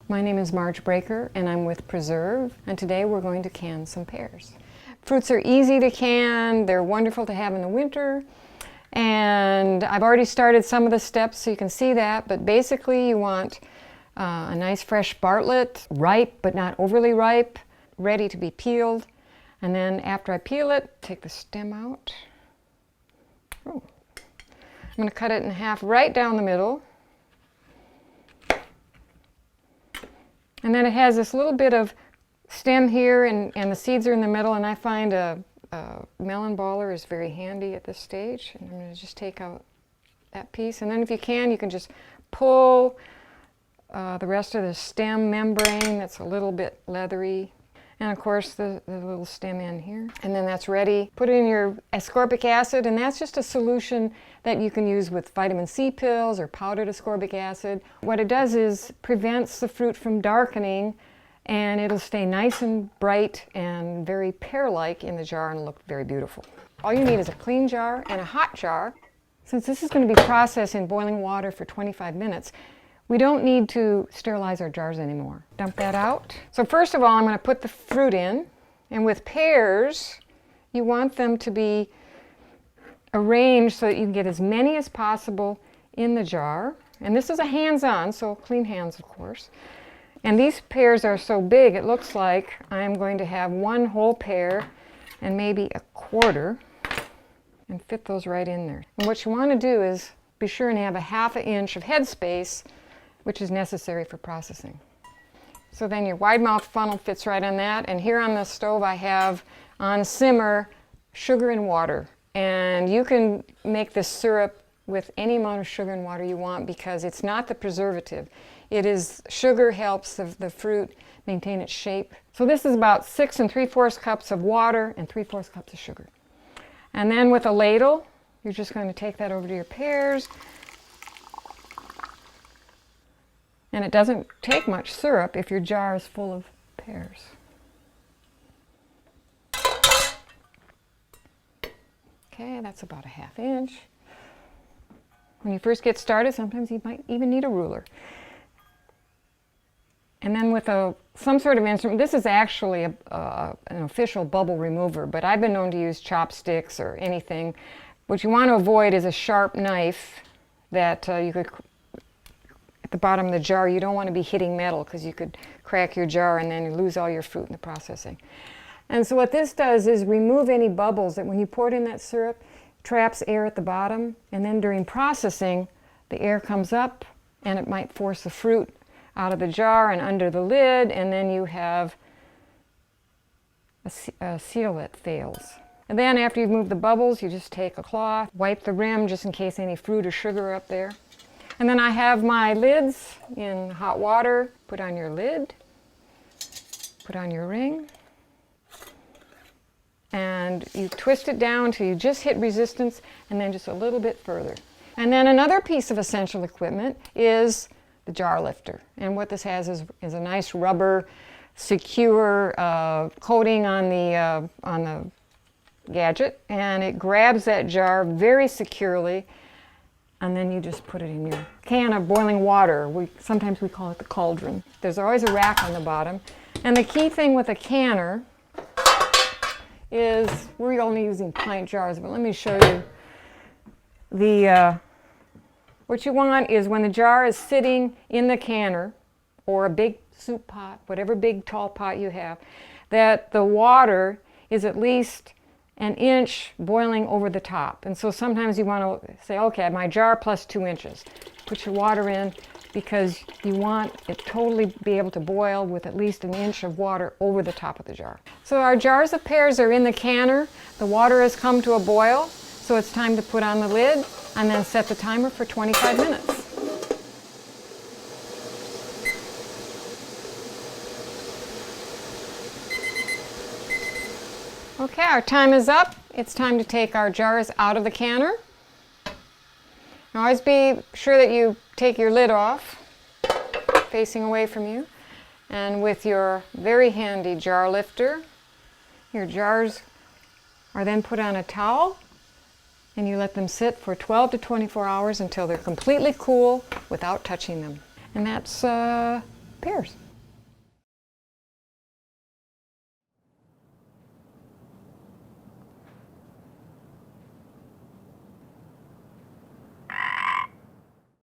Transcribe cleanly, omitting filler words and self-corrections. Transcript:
My name is Marge Breaker and I'm with Preserve, and today we're going to can some pears. Fruits are easy to can, they're wonderful to have in the winter, and I've already started some of the steps so you can see that, but basically you want a nice fresh Bartlett, ripe but not overly ripe, ready to be peeled. And then after I peel it, take the stem out. Oh. I'm going to cut it in half right down the middle. And then it has this little bit of stem here, and the seeds are in the middle, and I find a melon baller is very handy at this stage. And I'm going to just take out that piece, and then if you can just pull the rest of the stem membrane that's a little bit leathery. And of course the little stem end here. And then that's ready. Put in your ascorbic acid, and that's just a solution that you can use with vitamin C pills or powdered ascorbic acid. What it does is prevents the fruit from darkening, and it'll stay nice and bright and very pear-like in the jar and look very beautiful. All you need is a clean jar and a hot jar. Since this is going to be processed in boiling water for 25 minutes, we don't need to sterilize our jars anymore. Dump that out. So first of all, I'm going to put the fruit in. And with pears, you want them to be arranged so that you can get as many as possible in the jar. And this is a hands-on, so clean hands, of course. And these pears are so big, it looks like I'm going to have one whole pear and maybe a quarter, and fit those right in there. And what you want to do is be sure and have a ½ inch of headspace, which is necessary for processing. So then your wide mouth funnel fits right on that, and here on the stove I have on simmer sugar and water. And you can make this syrup with any amount of sugar and water you want because it's not the preservative. It is, sugar helps the fruit maintain its shape. So this is about 6 3/4 cups of water and 3/4 cups of sugar. And then with a ladle, you're just going to take that over to your pears. And it doesn't take much syrup if your jar is full of pears. Okay, that's about a ½ inch. When you first get started, sometimes you might even need a ruler. And then with some sort of instrument, this is actually an official bubble remover, but I've been known to use chopsticks or anything. What you want to avoid is a sharp knife that you could, at the bottom of the jar, you don't want to be hitting metal because you could crack your jar and then you lose all your fruit in the processing. And so what this does is remove any bubbles that when you pour it in that syrup, traps air at the bottom, and then during processing, the air comes up and it might force the fruit out of the jar and under the lid, and then you have a seal that fails. And then after you've moved the bubbles, you just take a cloth, wipe the rim just in case any fruit or sugar are up there. And then I have my lids in hot water. Put on your lid, put on your ring, and you twist it down till you just hit resistance, and then just a little bit further. And then another piece of essential equipment is the jar lifter. And what this has is a nice rubber, secure coating on the gadget, and it grabs that jar very securely, and then you just put it in your can of boiling water. Sometimes we call it the cauldron. There's always a rack on the bottom. And the key thing with a canner is, we're only using pint jars, but let me show you what you want is when the jar is sitting in the canner, or a big soup pot, whatever big tall pot you have, that the water is at least an inch boiling over the top. And so sometimes you want to say, okay, my jar plus 2 inches. Put your water in because you want it totally be able to boil with at least an inch of water over the top of the jar. So our jars of pears are in the canner. The water has come to a boil, so it's time to put on the lid and then set the timer for 25 minutes. Okay, our time is up. It's time to take our jars out of the canner. Now always be sure that you take your lid off, facing away from you. And with your very handy jar lifter, your jars are then put on a towel, and you let them sit for 12 to 24 hours until they're completely cool without touching them. And that's pears.